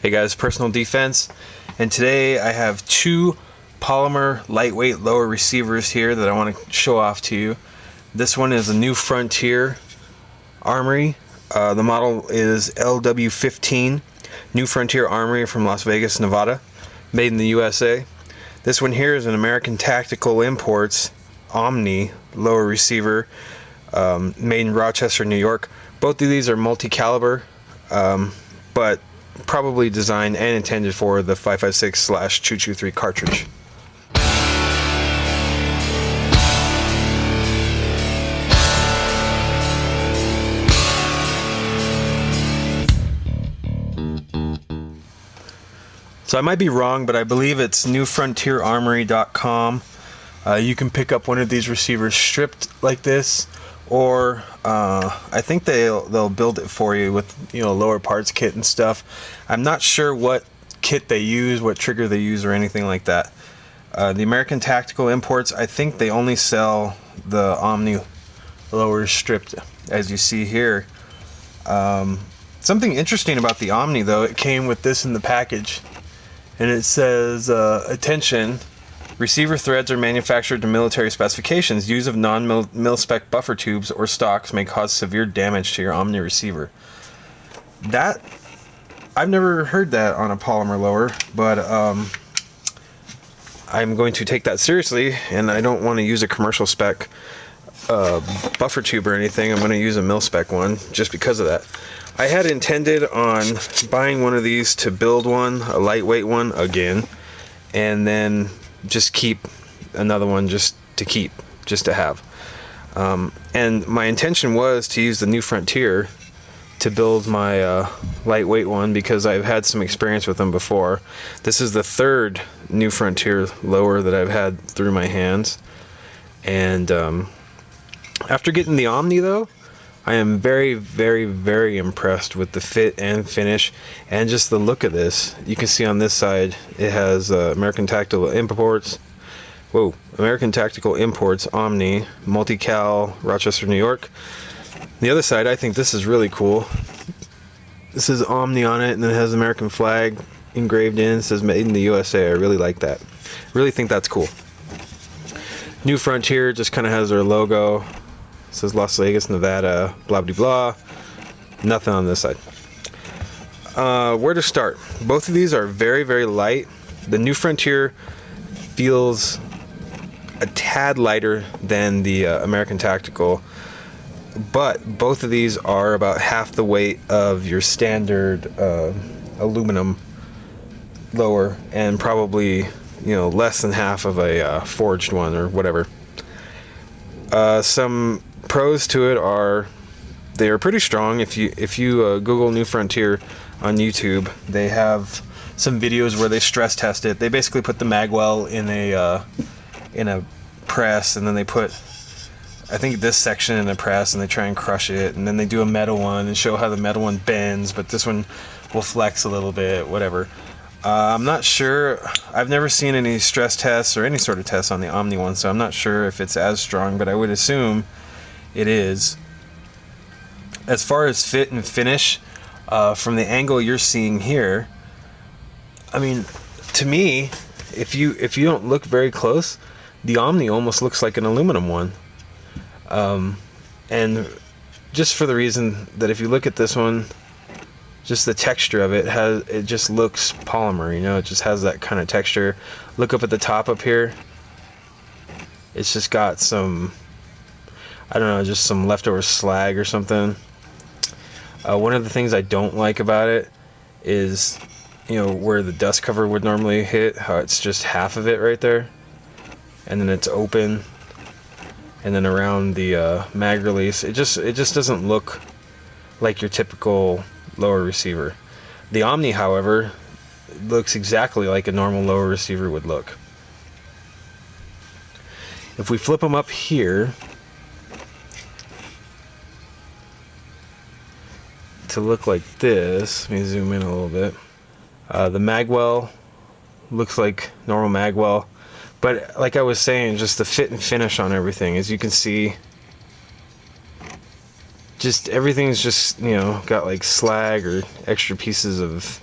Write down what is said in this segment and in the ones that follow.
Hey guys, Personal Defense, and today I have two Polymer lightweight lower receivers here that I want to show off to you. This one is a New Frontier Armory. The model is LW15, New Frontier Armory from Las Vegas, Nevada, made in the USA. This one here is an American Tactical Imports Omni lower receiver, made in Rochester, New York. Both of these are multi-caliber, but probably designed and intended for the 5.56/223 cartridge. So I might be wrong, but I believe it's newfrontierarmory.com. You can pick up one of these receivers stripped like this, or I think they'll build it for you with lower parts kit and stuff. I'm not sure what kit they use, what trigger they use, or anything like that. The American Tactical Imports, I think they only sell the Omni lowers stripped, as you see here. Something interesting about the Omni, though, it came with this in the package, and it says, attention, receiver threads are manufactured to military specifications. Use of non-mil-spec buffer tubes or stocks may cause severe damage to your Omni receiver. That, I've never heard that on a Polymer lower, but I'm going to take that seriously, and I don't want to use a commercial spec buffer tube or anything. I'm going to use a mil-spec one just because of that. I had intended on buying one of these to build one, a lightweight one again, and then just keep another one just to have. And my intention was to use the New Frontier to build my lightweight one, because I've had some experience with them before. This is the third New Frontier lower that I've had through my hands, and after getting the Omni, though, I am very, very, very impressed with the fit and finish and just the look of this. You can see on this side it has American Tactical Imports. American Tactical Imports Omni multi-cal, Rochester, New York. The other side, I think this is really cool. This is Omni on it, and then it has the American flag engraved in. It says made in the USA. I really like that. Really think that's cool. New Frontier just kind of has their logo. It says Las Vegas, Nevada, blah blah blah. Nothing on this side. Where to start? Both of these are very, very light. The New Frontier feels a tad lighter than the American Tactical, but both of these are about half the weight of your standard aluminum lower, and probably less than half of a forged one or whatever. Some pros to it are they are pretty strong. If you Google New Frontier on YouTube, they have some videos where they stress test it. They basically put the magwell in a press, and then they put, I think, this section in a press, and they try and crush it, and then they do a metal one and show how the metal one bends, but this one will flex a little bit, whatever. I'm not sure. I've never seen any stress tests or any sort of tests on the Omni one, so I'm not sure if it's as strong, but I would assume it is. As far as fit and finish, from the angle you're seeing here, I mean, to me, if you don't look very close, the Omni almost looks like an aluminum one. And just for the reason that if you look at this one, just the texture of it just looks polymer, it just has that kind of texture. Look up at the top up here. It's just got some, I don't know, just some leftover slag or something. One of the things I don't like about it is, where the dust cover would normally hit, how it's just half of it right there, and then it's open, and then around the mag release, it just doesn't look like your typical lower receiver. The Omni, however, looks exactly like a normal lower receiver would look. If we flip them up here to look like this, let me zoom in a little bit. The magwell looks like normal magwell, but like I was saying, just the fit and finish on everything, as you can see, just everything's just got like slag or extra pieces of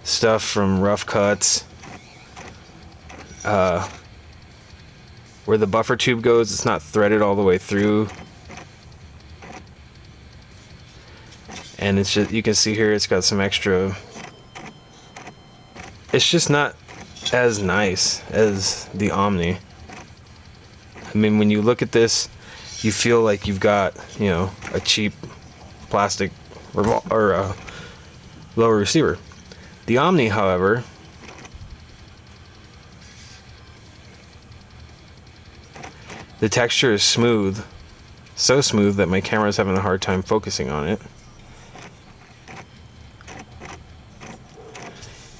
stuff from rough cuts. Where the buffer tube goes, it's not threaded all the way through. And it's just, you can see here, it's got some extra. It's just not as nice as the Omni. I mean, when you look at this, you feel like you've got, you know, a cheap plastic or lower receiver. The Omni, however, the texture is smooth, so smooth that my camera's having a hard time focusing on it.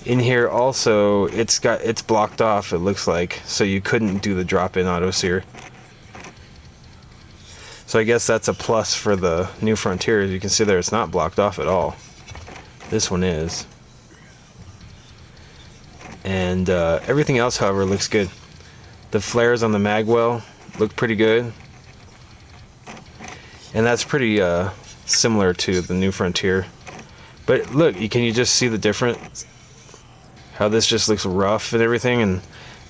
In here also, it's blocked off, it looks like, so you couldn't do the drop-in auto sear. So I guess that's a plus for the new Frontier. As you can see there, it's not blocked off at all. This one is. And everything else, however, looks good. The flares on the magwell look pretty good. And that's pretty similar to the new Frontier. But look, can you just see the difference? How this just looks rough and everything, and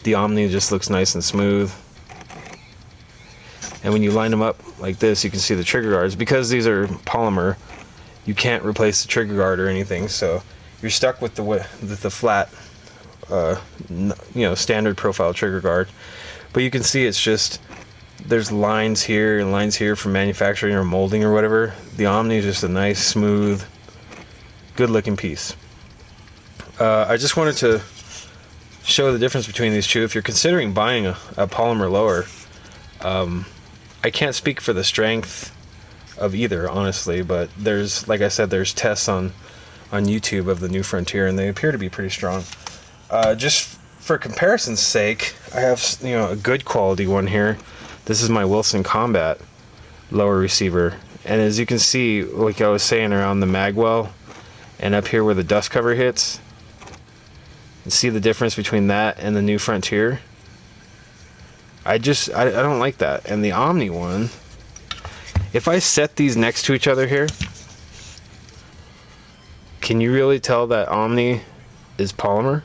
the Omni just looks nice and smooth. And when you line them up like this, you can see the trigger guards. Because these are polymer, you can't replace the trigger guard or anything, so you're stuck with the flat, you know, standard profile trigger guard. But you can see it's just, there's lines here and lines here from manufacturing or molding or whatever. The Omni is just a nice, smooth, good looking piece. I just wanted to show the difference between these two. If you're considering buying a polymer lower, I can't speak for the strength of either, honestly, but there's, like I said, there's tests on YouTube of the new Frontier, and they appear to be pretty strong. Just for comparison's sake, I have, you know, a good quality one here. This is my Wilson Combat lower receiver, and as you can see, like I was saying, around the magwell and up here where the dust cover hits, you see the difference between that and the new Frontier. I don't like that. And the Omni one, if I set these next to each other here, can you really tell that Omni is polymer?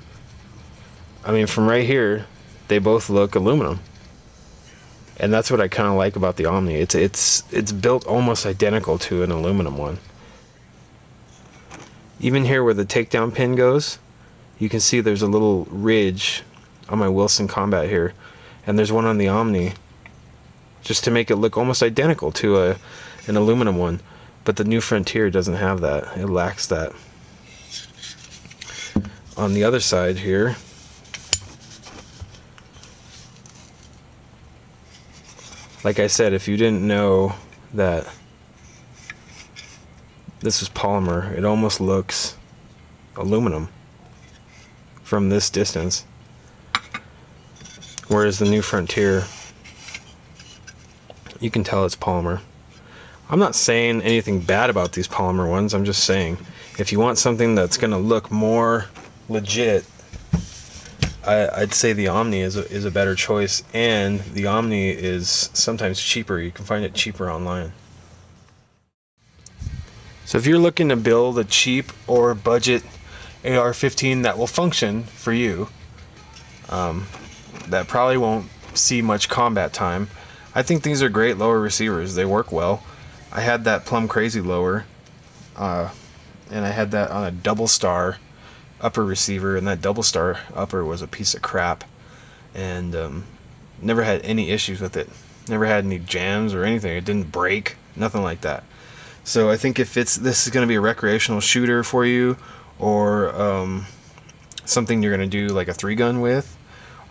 I mean, from right here, they both look aluminum. And that's what I kind of like about the Omni. It's built almost identical to an aluminum one. Even here where the takedown pin goes, you can see there's a little ridge on my Wilson Combat here, and there's one on the Omni, just to make it look almost identical to an aluminum one. But the new Frontier doesn't have that. It lacks that. On the other side here, like I said, if you didn't know that this is polymer, it almost looks aluminum from this distance, whereas the new Frontier, you can tell it's polymer. I'm not saying anything bad about these polymer ones, I'm just saying if you want something that's going to look more legit, I'd say the Omni is a better choice, and the Omni is sometimes cheaper. You can find it cheaper online. So if you're looking to build a cheap or budget AR15 that will function for you, that probably won't see much combat time, I think these are great lower receivers. They work well. I had that Plum Crazy lower, and I had that on a double star upper receiver, and that double star upper was a piece of crap, and never had any issues with it. Never had any jams or anything. It didn't break, nothing like that. So I think if this is going to be a recreational shooter for you, or something you're going to do like a 3-gun with,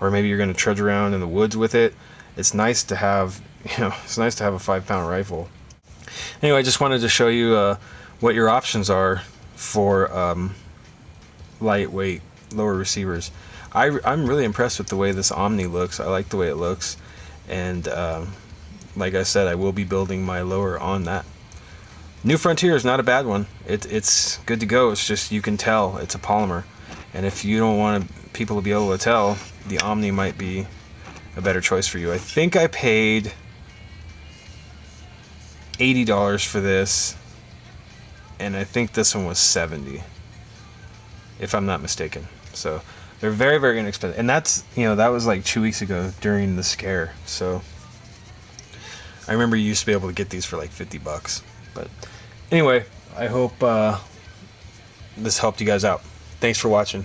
or maybe you're going to trudge around in the woods with it, it's nice to have, it's nice to have a 5-pound rifle. Anyway, I just wanted to show you what your options are for lightweight lower receivers. I'm really impressed with the way this Omni looks. I like the way it looks, and like I said, I will be building my lower on that. New Frontier is not a bad one. It's good to go. It's just, you can tell it's a polymer, and if you don't want people to be able to tell, the Omni might be a better choice for you. I think I paid $80 for this, and I think this one was $70. if I'm not mistaken. So they're very, very inexpensive, and that's, you know, that was like 2 weeks ago during the scare. So I remember you used to be able to get these for like $50. But anyway, I hope this helped you guys out. Thanks for watching.